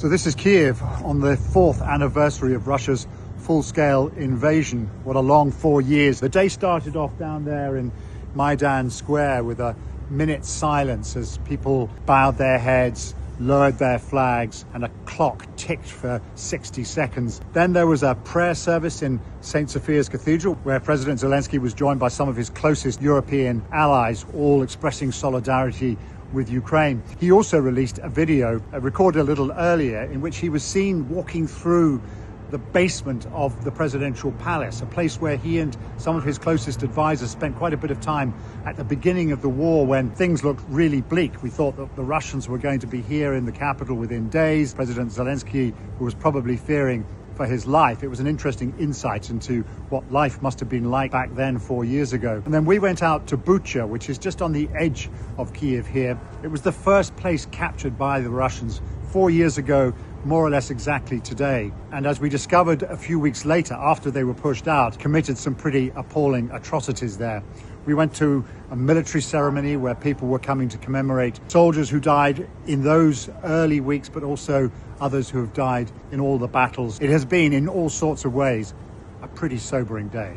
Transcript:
So this is Kiev on the 4th anniversary of Russia's full-scale invasion. What a long 4 years. The day started off down there in Maidan Square with a minute's silence as people bowed their heads, lowered their flags, and a clock ticked for 60 seconds. Then there was a prayer service in St. Sophia's Cathedral where President Zelensky was joined by some of his closest European allies, all expressing solidarity with Ukraine. He also released a video recorded a little earlier in which he was seen walking through the basement of the presidential palace, a place where he and some of his closest advisors spent quite a bit of time at the beginning of the war when things looked really bleak. We thought that the Russians were going to be here in the capital within days. President Zelensky, who was probably fearing for his life. It was an interesting insight into what life must have been like back then 4 years ago. And then we went out to Bucha, which is just on the edge of Kiev here. It was the first place captured by the Russians 4 years ago, more or less exactly today. And as we discovered a few weeks later, after they were pushed out, committed some pretty appalling atrocities there. We went to a military ceremony where people were coming to commemorate soldiers who died in those early weeks, but also others who have died in all the battles. It has been, in all sorts of ways, a pretty sobering day.